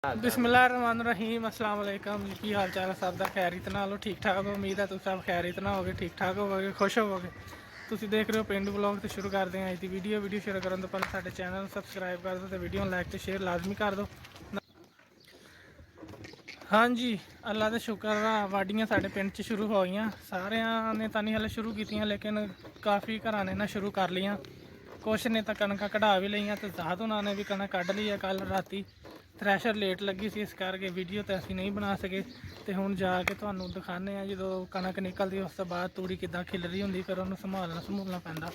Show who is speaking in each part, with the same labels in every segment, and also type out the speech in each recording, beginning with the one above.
Speaker 1: बिस्मिल्लाहिर्रहमानिर्रहीम अस्सलाम वालेकुम जी। की हाल चाल है सब का? खैरियत नाल हो? ठीक ठाक हो? उम्मीद है तुम सब खैरियत ना होगे, ठीक ठाक होवोगे, खुश होवोगे। तुसीं देख रहे हो पिंड ब्लॉग। तो शुरू करते हैं अज की वीडियो शुरू करने तो पहले साडे चैनल सबसक्राइब कर दो, तो वीडियो लाइक तो शेयर लाजमी कर दो। हाँ जी, अल्लाह का शुक्र है वाडियाँ साडे पिंड च शुरू हो गई। सारिਆਂ ने तो नहीं हले शुरू कीतियां, लेकिन काफ़ी घर ने ना शुरू कर लियाँ। कुछ ने तो कणक कढ़ा भी लईयां, तो ज़ाद होना ने भी कणक कढ़ ली है। कल राती थ्रैशर लेट लगी सी, इस करके वीडियो तो असीं नहीं बना सके। तो हुण जाके तुहानूं दिखाने आ जो कणक निकलती, उस तो बाद तूड़ी किद्दां खिलरी हुंदी, फिर उहनूं संभालना संभूलना पैंदा।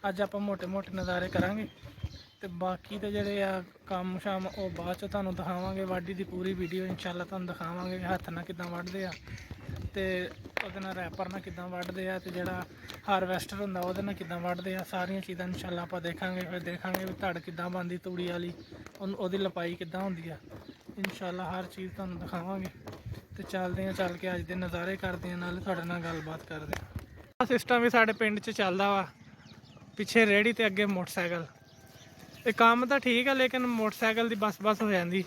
Speaker 1: अज आपां मोटे मोटे नज़ारे करांगे, तो बाकी तो जोड़े आ काम शाम वो बाद च तुहानूं दिखावांगे। वाढी की पूरी वीडियो इंशाअल्लाह तुहानूं दिखावांगे, हत्थ नाल किद्दां वढदे आ, ते ओहदे नाल रैपर नाल किद्दां वढदे आ, ते जिहड़ा हारवैस्टर हुंदा ओहदे नाल किद्दां वढदे आ। सारियां चीज़ां इंशाअल्लाह आपां देखांगे। फिर देखांगे भी धड़ किद्दां बनदी तूड़ी वाली, ओहदी लपाई किद्दां हुंदी आ। इंशाअल्लाह हर चीज़ तुहानूं दिखावांगे। तो चलदे हैं, चल के अज दे नज़ारे करदे हैं, नाले तुहाडे नाल गलबात करदे हैं। सिस्टम भी साडे पिंड च चलदा वा, पिछे रेहड़ी ते अगे मोटरसाइकिल। ये काम तो ठीक है, लेकिन मोटरसाइकिल की बस बस हो जाती।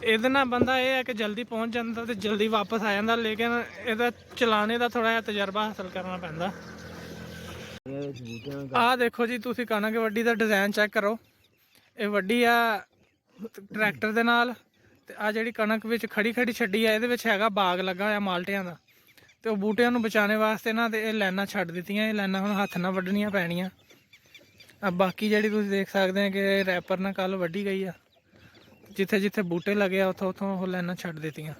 Speaker 1: ਇਹਦੇ ਨਾਲ ਬੰਦਾ ਇਹ ਹੈ ਕਿ ਜਲਦੀ ਪਹੁੰਚ ਜਾਂਦਾ ਤੇ ਜਲਦੀ ਵਾਪਸ ਆ ਜਾਂਦਾ, ਲੇਕਿਨ ਇਹਦਾ ਚਲਾਣੇ ਦਾ ਥੋੜਾ ਜਿਹਾ ਤਜਰਬਾ ਹਾਸਲ ਕਰਨਾ ਪੈਂਦਾ। ਆਹ ਦੇਖੋ ਜੀ, ਤੁਸੀਂ ਕਣਕ ਵੱਢੀ ਦਾ ਡਿਜ਼ਾਈਨ ਚੈੱਕ ਕਰੋ। ਇਹ ਵੱਢੀ ਆ ਟਰੈਕਟਰ ਦੇ ਨਾਲ, ਤੇ ਆ ਜਿਹੜੀ ਕਣਕ ਵਿੱਚ ਖੜੀ ਖੜੀ ਛੱਡੀ ਆ, ਇਹਦੇ ਵਿੱਚ ਹੈਗਾ ਬਾਗ ਲੱਗਾ ਹੋਇਆ ਮਾਲਟਿਆਂ ਦਾ। ਤੇ ਉਹ ਬੂਟਿਆਂ ਨੂੰ ਬਚਾਉਣ ਵਾਸਤੇ ਨਾ ਤੇ ਇਹ ਲਾਈਨਾਂ ਛੱਡ ਦਿੱਤੀਆਂ। ਇਹ ਲਾਈਨਾਂ ਹੁਣ ਹੱਥ ਨਾਲ ਵੱਢਣੀਆਂ ਪੈਣੀਆਂ। ਆ ਬਾਕੀ ਜਿਹੜੀ ਤੁਸੀਂ ਦੇਖ ਸਕਦੇ ਆ ਕਿ ਰੈਪਰ ਨਾਲ ਕੱਲ ਵੱਢੀ ਗਈ ਆ। जिथे जिथे बूटे लगे आ उतों उतों वो लाइना छड्ड दित्तियां।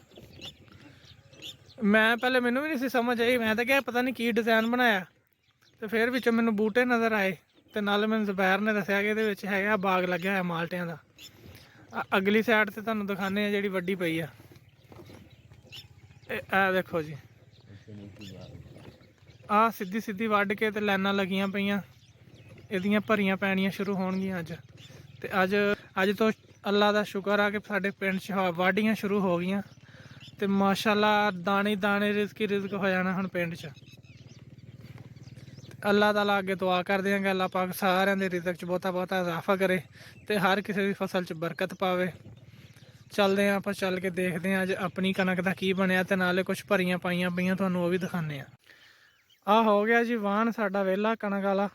Speaker 1: मैं पहले मैनू भी नहीं सी समझ आई, मैं तो क्या पता नहीं की डिज़ाइन बनाया, तो फिर विच मैनू बूटे नज़र आए। तो नाले मैनू ज़ुबैर ने दस्सिया कि इहदे विच हैगा बाग लग्या होया माल्टियां दा। अगली साइड ते तुहानूं दिखाने जिहड़ी वड्डी पई आ, आ देखो जी, आ सीधी सीधी वड्ड के ते लाइनां लगियां पईयां। इहदियां भरियां पैणियां शुरू होणगियां अज। ते अज तो अल्लाह का शुक्र आ कि साडे पिंड च वाढियां शुरू हो गई। तो माशाअल्लाह दाने दाने रिजक ही रिजक हो जाना हुण पिंड च। अल्लाह ताला अगे दुआ करदे हैं कि अल्लाह पाक सारिਆਂ ਦੇ रिजक च बहुता बहुता इजाफा करे, तो हर किसी की फसल च बरकत पावे। चलते हैं आपां, चल के देखते हैं अज अपनी कनक का की बनया, तो नाले कुछ भरियां पाइयां पईयां तुहानूं वो भी दिखाने आ। हो गया जी वाहन साडा वेला कणक वाला।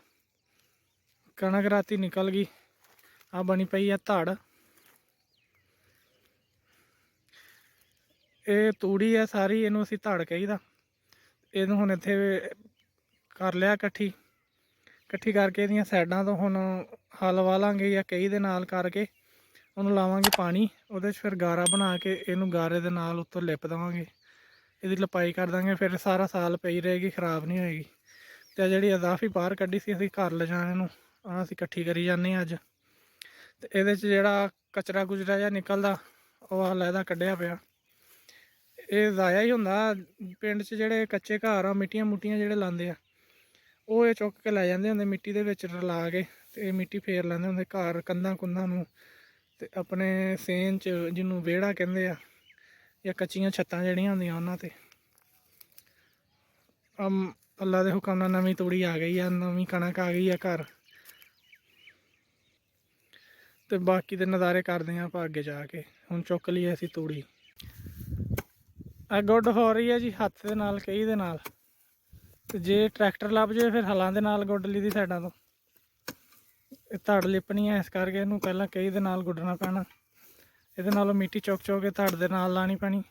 Speaker 1: कणक राती निकल गई। आ बनी पई है धड़। ये तूड़ी है सारी, इनू असीं धड़ कहीदा। इनू हुण इत्थे कर लिया कट्ठी, कट्ठी करके इहदियां साइडां तो हुण हल वालांगे या कही दे नाल करके उहनूं लावांगे पानी। उहदे च फिर गारा बना के इहनूं गारे दे नाल उत्तों लिप देवांगे, इहदी लपाई कर देंगे, फिर सारा साल पई रहेगी, खराब नहीं होएगी। तो जिहड़ी अजाफी बाहर कड्ढी सी असीं घर लिजाने नूं, असीं इकट्ठी करी जाने अज। तो इहदे च जिहड़ा कचरा कुचरा जिहा निकलदा ओह अलहदा कड्ढिया पिया। ਇਹ ਜ਼ਾਇਆ ਹੀ ਹੁੰਦਾ ਪਿੰਡ 'ਚ। ਜਿਹੜੇ ਕੱਚੇ ਘਰ ਆ, ਮਿੱਟੀਆਂ ਮੁੱਟੀਆਂ ਜਿਹੜੇ ਲਾਉਂਦੇ ਆ, ਉਹ ਇਹ ਚੁੱਕ ਕੇ ਲੈ ਜਾਂਦੇ ਹੁੰਦੇ ਮਿੱਟੀ ਦੇ ਵਿੱਚ ਰਲਾ ਕੇ, ਤੇ ਇਹ ਮਿੱਟੀ ਫੇਰ ਲੈਂਦੇ ਹੁੰਦੇ ਘਰ ਕੰਧਾਂ ਕੁੰਧਾਂ ਨੂੰ, ਤੇ ਆਪਣੇ ਸੇਨ 'ਚ ਜਿਹਨੂੰ ਵਿਹੜਾ ਕਹਿੰਦੇ ਆ, ਜਾਂ ਕੱਚੀਆਂ ਛੱਤਾਂ ਜਿਹੜੀਆਂ ਹੁੰਦੀਆਂ ਉਹਨਾਂ ਤੇ। ਅੱਲਾ ਦੇ ਹੁਕਮ ਨਾਲ ਨਵੀਂ ਤੂੜੀ ਆ ਗਈ ਆ, ਨਵੀਂ ਕਣਕ ਆ ਗਈ ਆ ਘਰ। ਤੇ ਬਾਕੀ ਦੇ ਨਜ਼ਾਰੇ ਕਰਦੇ ਹਾਂ ਆਪਾਂ ਅੱਗੇ ਜਾ ਕੇ। ਹੁਣ ਚੁੱਕ ਲਈਏ ਅਸੀਂ ਤੂੜੀ। गुड हो रही है जी हत्थ दे नाल, कही दे नाल। ते जे ट्रैक्टर लभ जाए फिर हलां दे नाल गुड ली दी साइडां तो। धड़ लिपनी है, इस करके इहनूं पहलां कही दे नाल गुड्डना पैना। इहदे नालों मिट्टी चुक चुक के धड़ दे नाल लानी पैनी।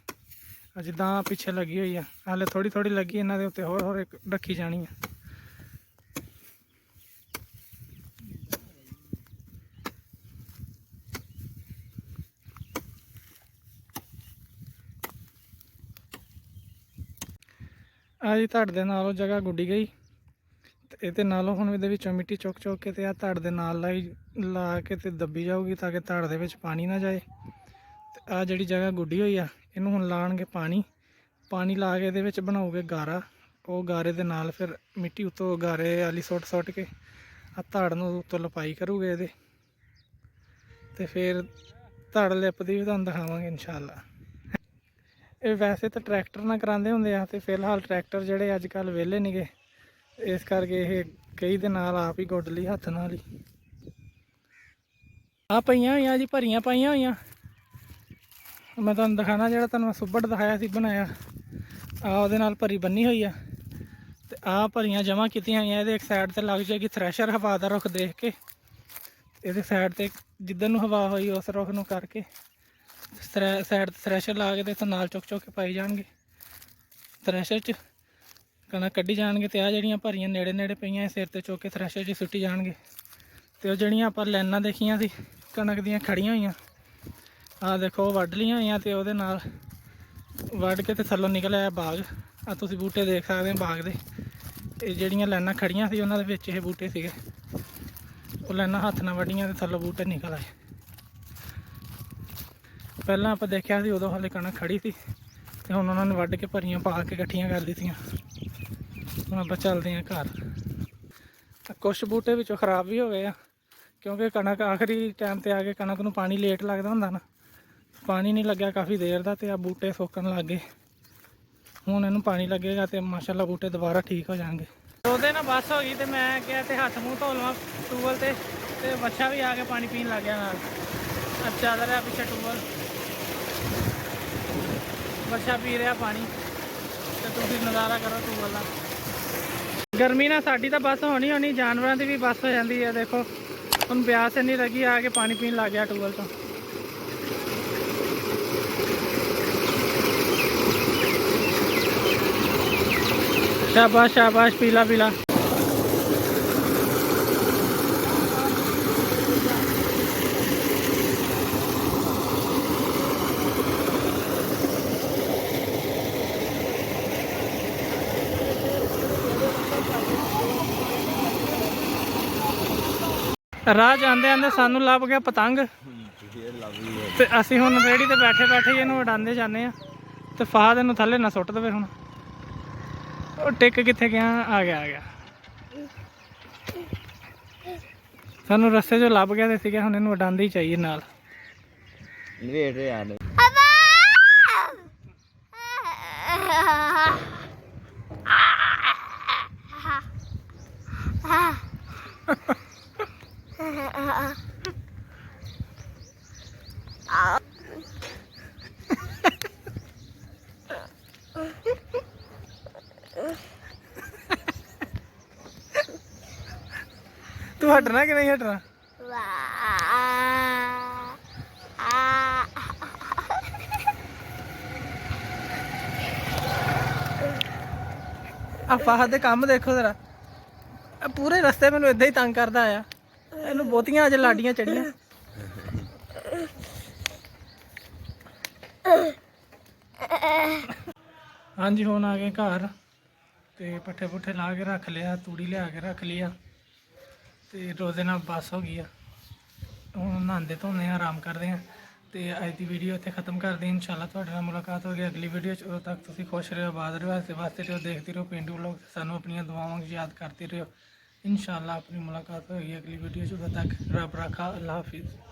Speaker 1: जिद्दां पिछे लगी हुई है, हाले थोड़ी थोड़ी लगी, इन्हां दे उत्ते होर रखी जानी है। आ जी धड़ दे नालों जगह गुड्डी गई, तो ये नालों हुण इहदे विचों मिट्टी चुक चुक के आ धड़ दे नाल ला के ते दब्बी जाऊगी, ताकि धड़ दे विच पानी ना जाए। ते आ जिहड़ी जगह गुड्डी हुई आ, इहनूं हुण लाणगे पानी। पानी ला के इहदे विच बनाऊगे गारा। वो गारे दे नाल फिर मिट्टी उत्तों गारे वाली सुट सुट के आ धड़ नूं उत्तों लपाई करूगे इहदे, ते फिर धड़ लिपदी भी तुहानूं दिखावांगे इंशाअल्लाह। ये वैसे तो ट्रैक्टर ना करांदे हुंदे आ, ते फिलहाल ट्रैक्टर जिहड़े अजकल वेले नहीं गे, इस करके ये कई दे नाल आप ही गुड्ड लई हत्थ नाल ही। आ पईयां होईयां जी, भरियां पाईयां होईयां। मैं तुहानूं दिखाना जिहड़ा तुहानूं सुब्बड़ दिखाया सी बनाया आ उहदे नाल भरी बन्नी हुई आ ते आ भरियां जमा कीतियां होईयां। इहदे एक साइड ते लग जाएगी थ्रैशर हवा दा रुख देख के इहदे साइड ते जिद्धर नूं हवा होई उस रुख नूं करके साइड थ्रैशर ला के ते इत्थों नाल चुक चुक के पाई जाणगे थ्रैशर च कणक कड्ढी जाणगे ते आ जिहड़ियां भरियां नेड़े नेड़े पईयां सिर ते चुक के थ्रैशर च सुੱਟੀ जाणगे ते ओह जिहड़ियां आपां लाइनां देखियां सी कणक दियां खड़ियां होईयां आ देखो वड्ढ लियां होईयां ते ओहदे नाल वड्ढ के ते थल्लों निकल आया बाग आ तुसीं बूटे देख सकदे हो बाग दे ते जिहड़ियां लाइनां खड़ियां सी उहनां दे विच इह बूटे सीगे ओह लाइनां हत्थ नाल वड्ढियां ते थल्लों बूटे निकल आए। पहलां आपां देखिया सी उदों हले कणक खड़ी सी ते हुण उहनां ने वड्ढ के भरियां पा के इकट्ठियां कर दित्तियां। हुण आपां चलदे हां घर। कुछ बूटे विचों खराब भी हो गए आ क्योंकि कणक आखिरी टाइम ते आ के कणक नूं पानी लेट लगदा हुंदा ना पानी नहीं लग्या काफ़ी देर दा ते आ बूटे सुक्कण लग गए। हुण इहनूं पानी लगेगा तो माशाअल्लाह बूटे दोबारा ठीक हो जाएंगे। ਉਹਦੇ ਨਾਲ ਬੱਸ ਹੋ ਗਈ ਤੇ ਮੈਂ ਕਿਹਾ ਤੇ ਹੱਥ ਮੂੰਹ ਧੋ ਲਵਾਂ ਟੂਬਲ ਤੇ ਬੱਚਾ ਵੀ ਆ ਕੇ ਪਾਣੀ ਪੀਣ ਲੱਗ ਗਿਆ ਨਾਲ ਚੱਲ ਰਿਹਾ ਪਿੱਛੇ ਟੂਬਲ ਬੱਚਾ ਪੀ ਰਿਹਾ ਪਾਣੀ ਤੇ ਤੁਸੀਂ ਨਜ਼ਾਰਾ ਕਰੋ ਟੂਬਲ ਦਾ। ਗਰਮੀ ਨਾਲ ਸਾਡੀ ਤਾਂ ਬੱਸ ਹੋਣੀ ਜਾਨਵਰਾਂ ਦੀ ਵੀ ਬੱਸ ਹੋ ਜਾਂਦੀ ਹੈ। ਦੇਖੋ ਹੁਣ ਪਿਆਸ ਇੰਨੀ ਲੱਗੀ ਆ ਕੇ ਪਾਣੀ ਪੀਣ ਲੱਗ ਗਿਆ ਟੂਬਲ ਤੋਂ। शाबाश शाबाश पीला पीला। ਰਾਹ ਜਾਂਦੇ ਆਂਦੇ ਸਾਨੂੰ ਲੱਭ ਗਿਆ ਪਤੰਗ ਤੇ ਅਸੀਂ ਹੁਣ ਰੇੜੀ ਤੇ ਬੈਠੇ ਬੈਠੇ ਇਹਨੂੰ ਉਡਾਉਂਦੇ ਜਾਂਦੇ ਆ ਤੇ ਫਾਦ ਇਹਨੂੰ ਥੱਲੇ ਨਾ ਸੁੱਟ ਦੇਵੇ। ਹੁਣ ਉਹ ਟਿਕ ਕਿੱਥੇ ਗਿਆ ਆ ਗਿਆ ਸਾਨੂੰ ਰਸਤੇ 'ਚੋਂ ਲੱਭ ਗਿਆ ਤੇ ਸੀਗਾ ਹੁਣ ਇਹਨੂੰ ਉਡਾਉਂਦੇ ਹੀ ਚਾਹੀਏ ਨਾਲ। तू हटना कि नहीं हटना? आ फाहद दे काम देखो जरा पूरे रस्ते मैनू इदा ही तंग करता आया इनू बहुतियां अज लाडियां चढ़ियां। हाँ जी हुण आ गए घर ते पट्ठे पुट्ठे ला के रख लिया तूड़ी लिया के रख लिया तो रोज़े नाल बस हो गई है। हुण नहांदे धोंदे आराम करते हैं तो अज की वीडियो इत्थे खत्म करते हैं। इंशाअल्लाह तुहाडे नाल मुलाकात होगी अगली वीडियो। उदों तक तुसीं खुश रहो आबाद रहो ऐसे वास्ते रहो देखते रहो पेंडू लोग सानू अपनी दुआवां याद करते रहो। इंशाअल्लाह अपनी मुलाकात होगी अगली वीडियो। उदों तक रब रखा अल्लाह हाफिज़।